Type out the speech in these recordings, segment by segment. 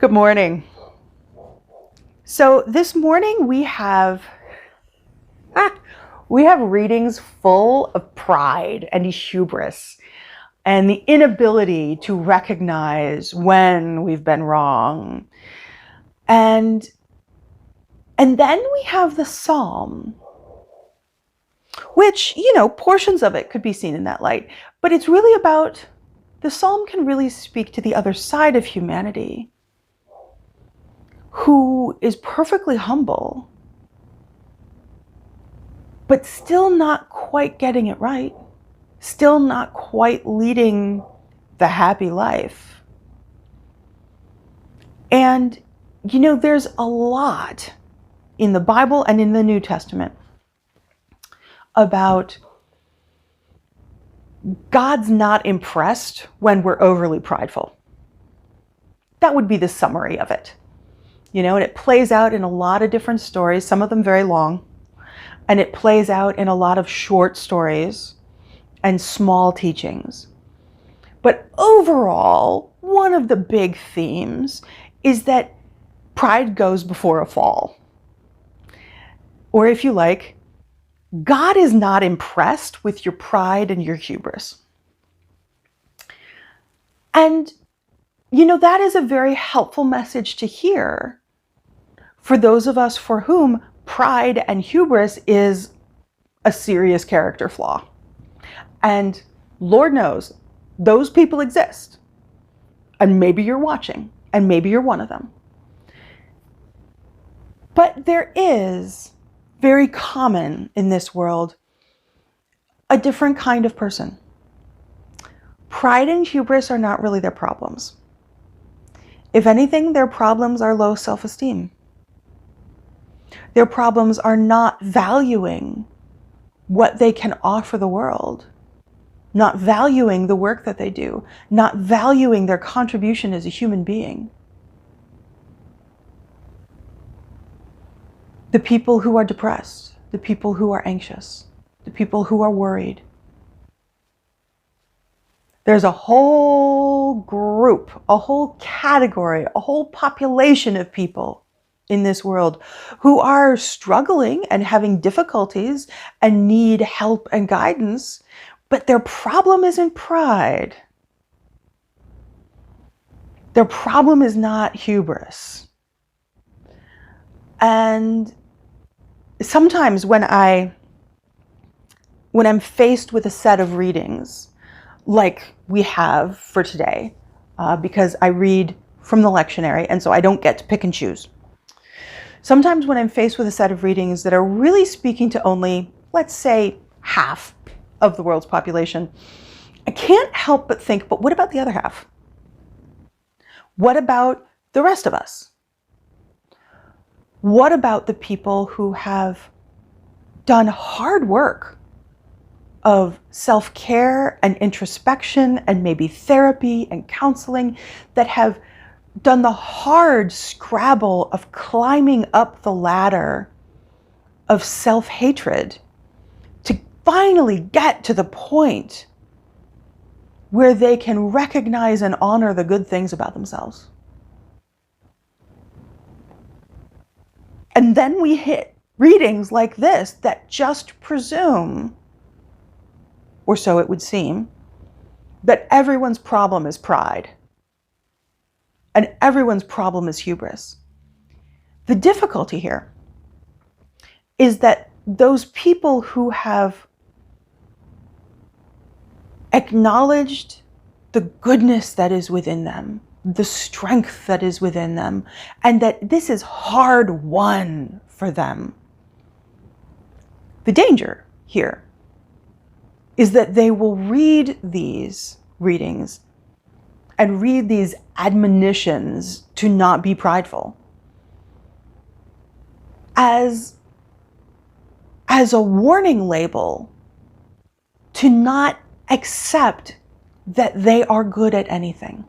Good morning. So this morning we have readings full of pride and hubris and the inability to recognize when we've been wrong. And then we have the psalm, which, portions of it could be seen in that light, but it's really about, the psalm can really speak to the other side of humanity, who is perfectly humble, but still not quite getting it right, still not quite leading the happy life. And, there's a lot in the Bible and in the New Testament about God's not impressed when we're overly prideful. That would be the summary of it. And it plays out in a lot of different stories, some of them very long, and it plays out in a lot of short stories and small teachings. But overall, one of the big themes is that pride goes before a fall. Or if you like, God is not impressed with your pride and your hubris. And, that is a very helpful message to hear for those of us for whom pride and hubris is a serious character flaw. And Lord knows, those people exist. And maybe you're watching, and maybe you're one of them. But there is, very common in this world, a different kind of person. Pride and hubris are not really their problems. If anything, their problems are low self-esteem. Their problems are not valuing what they can offer the world, not valuing the work that they do, not valuing their contribution as a human being. The people who are depressed, the people who are anxious, the people who are worried. There's a whole group, a whole category, a whole population of people in this world who are struggling and having difficulties and need help and guidance, but their problem isn't pride. Their problem is not hubris. And sometimes when I'm faced with a set of readings like we have for today, because I read from the lectionary and so I don't get to pick and choose. Sometimes when I'm faced with a set of readings that are really speaking to only, let's say, half of the world's population, I can't help but think, but what about the other half? What about the rest of us? What about the people who have done hard work of self-care and introspection and maybe therapy and counseling, that have done the hard scrabble of climbing up the ladder of self-hatred to finally get to the point where they can recognize and honor the good things about themselves? And then we hit readings like this that just presume, or so it would seem, that everyone's problem is pride. And everyone's problem is hubris. The difficulty here is that those people who have acknowledged the goodness that is within them, the strength that is within them, and that this is hard won for them. The danger here is that they will read these readings and read these admonitions to not be prideful as a warning label to not accept that they are good at anything.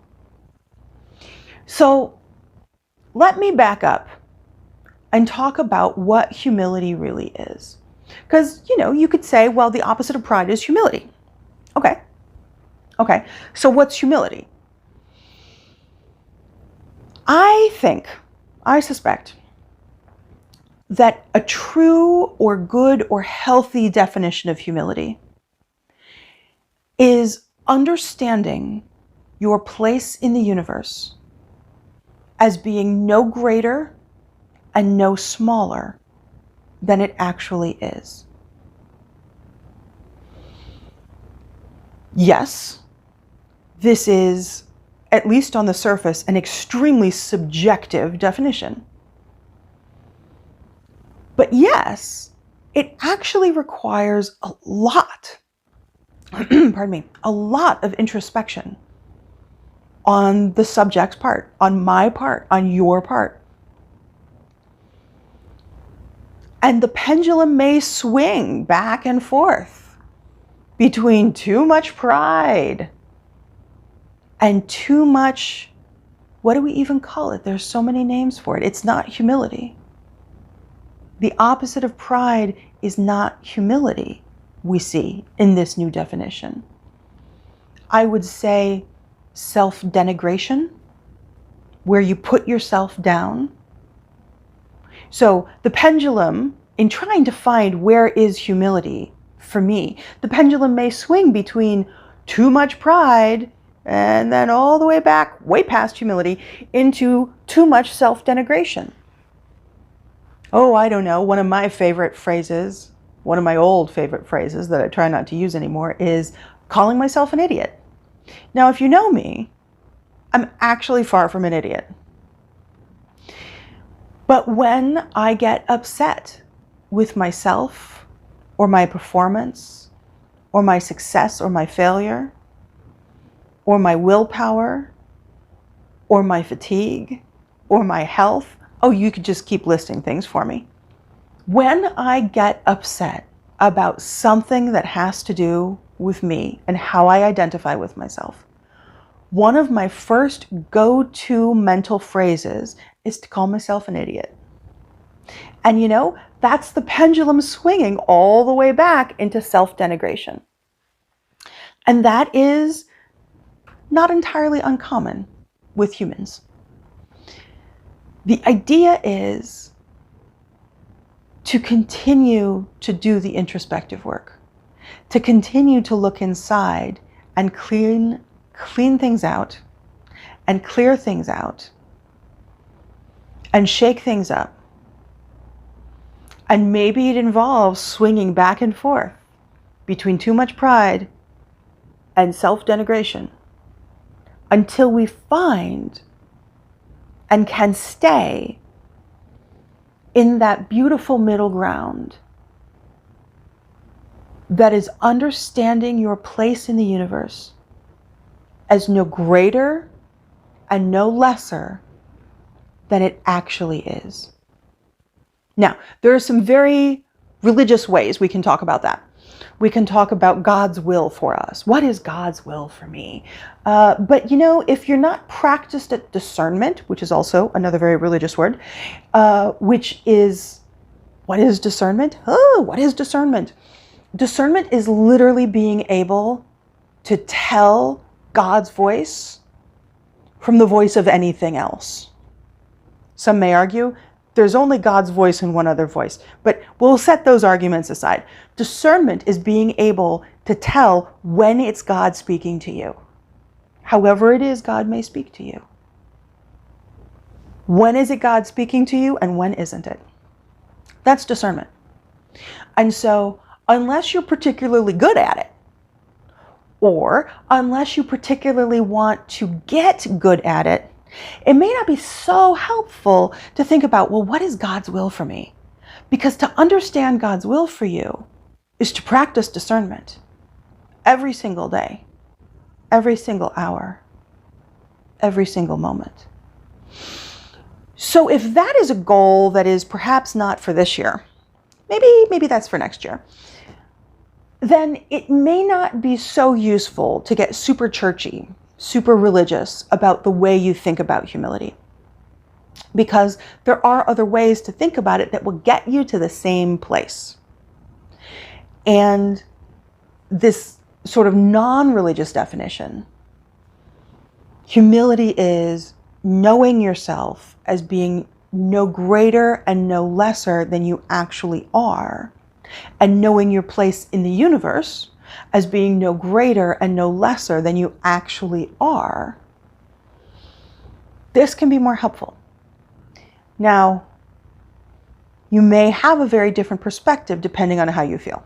So let me back up and talk about what humility really is. Because, you could say, well, the opposite of pride is humility. Okay. So what's humility? I suspect that a true or good or healthy definition of humility is understanding your place in the universe as being no greater and no smaller than it actually is. Yes, this is, at least on the surface, an extremely subjective definition. But yes, it actually requires a lot, pardon me, a lot of introspection on the subject's part, on my part, on your part. And the pendulum may swing back and forth between too much pride and too much, what do we even call it? There's so many names for it. It's not humility. The opposite of pride is not humility, we see in this new definition. I would say self-denigration, where you put yourself down. So the pendulum, in trying to find where is humility for me, the pendulum may swing between too much pride and then all the way back, way past humility, into too much self-denigration. Oh, I don't know, one of my favorite phrases, one of my old favorite phrases that I try not to use anymore is calling myself an idiot. Now, if you know me, I'm actually far from an idiot. But when I get upset with myself or my performance or my success or my failure or my willpower or my fatigue or my health, oh, you could just keep listing things for me. When I get upset about something that has to do with me and how I identify with myself, one of my first go-to mental phrases is to call myself an idiot. And you know, that's the pendulum swinging all the way back into self-denigration. And that is not entirely uncommon with humans. The idea is to continue to do the introspective work, to continue to look inside and clean things out and clear things out and shake things up. And maybe it involves swinging back and forth between too much pride and self-denigration until we find and can stay in that beautiful middle ground that is understanding your place in the universe as no greater and no lesser than it actually is. Now, there are some very religious ways we can talk about that. We can talk about God's will for us. What is God's will for me? But you know, if you're not practiced at discernment, which is also another very religious word, which is, what is discernment? Oh, what is discernment? Discernment is literally being able to tell God's voice from the voice of anything else. Some may argue there's only God's voice and one other voice, but we'll set those arguments aside. Discernment is being able to tell when it's God speaking to you. However it is God may speak to you. When is it God speaking to you and when isn't it? That's discernment. And so unless you're particularly good at it, or unless you particularly want to get good at it, it may not be so helpful to think about, well, what is God's will for me? Because to understand God's will for you is to practice discernment every single day, every single hour, every single moment. So if that is a goal that is perhaps not for this year, maybe that's for next year, then it may not be so useful to get super churchy, super religious about the way you think about humility. Because there are other ways to think about it that will get you to the same place. And this sort of non-religious definition, humility is knowing yourself as being no greater and no lesser than you actually are, and knowing your place in the universe as being no greater and no lesser than you actually are, this can be more helpful. Now, you may have a very different perspective depending on how you feel.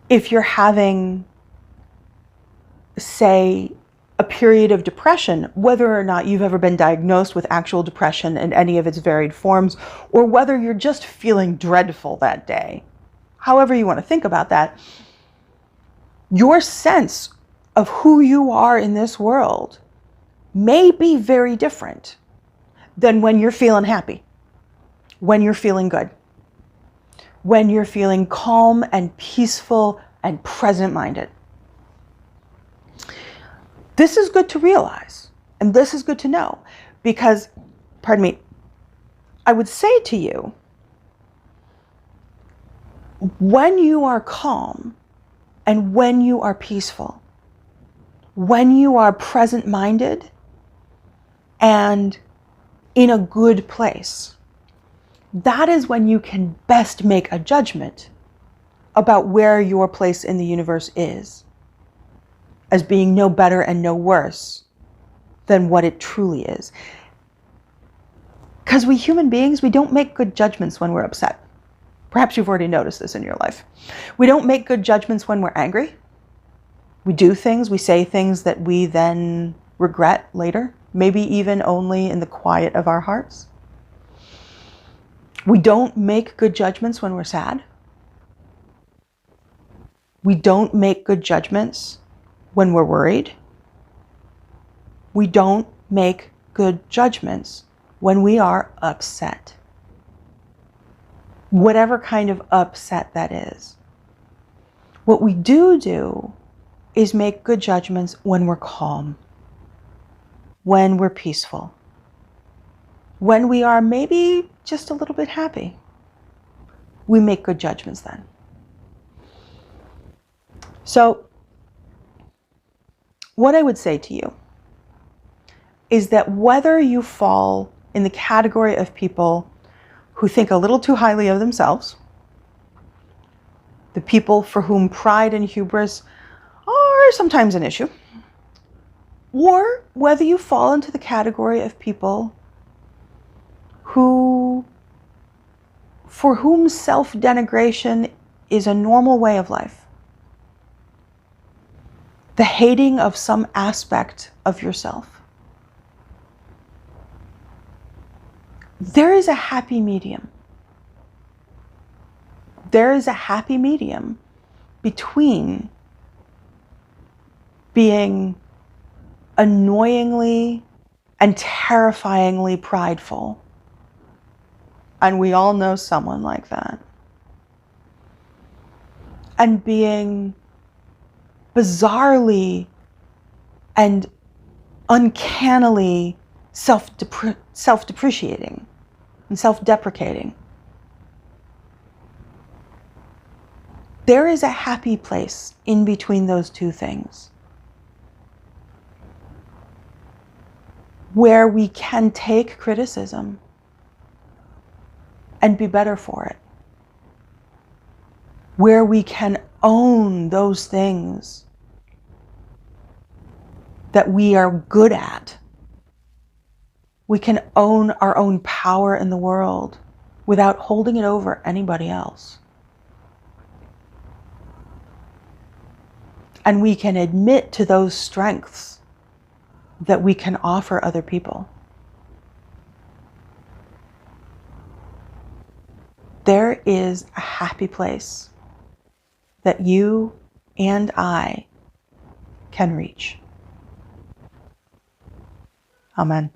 If you're having, say, a period of depression, whether or not you've ever been diagnosed with actual depression in any of its varied forms, or whether you're just feeling dreadful that day, however you want to think about that, your sense of who you are in this world may be very different than when you're feeling happy, when you're feeling good, when you're feeling calm and peaceful and present-minded. This is good to realize, and this is good to know, because, I would say to you, when you are calm and when you are peaceful, when you are present-minded and in a good place, that is when you can best make a judgment about where your place in the universe is, as being no better and no worse than what it truly is. Because we human beings, we don't make good judgments when we're upset. Perhaps you've already noticed this in your life. We don't make good judgments when we're angry. We do things, we say things that we then regret later, maybe even only in the quiet of our hearts. We don't make good judgments when we're sad. We don't make good judgments when we're worried. We don't make good judgments when we are upset. Whatever kind of upset that is. What we do is make good judgments when we're calm, when we're peaceful, when we are maybe just a little bit happy. We make good judgments then. So, what I would say to you is that whether you fall in the category of people who think a little too highly of themselves, the people for whom pride and hubris are sometimes an issue, or whether you fall into the category of people for whom self-denigration is a normal way of life, the hating of some aspect of yourself, there is a happy medium. There is a happy medium between being annoyingly and terrifyingly prideful, and we all know someone like that, and being bizarrely and uncannily self-depreciating and self-deprecating. There is a happy place in between those two things, where we can take criticism and be better for it, where we can own those things that we are good at. We can own our own power in the world without holding it over anybody else. And we can admit to those strengths that we can offer other people. There is a happy place that you and I can reach. Amen.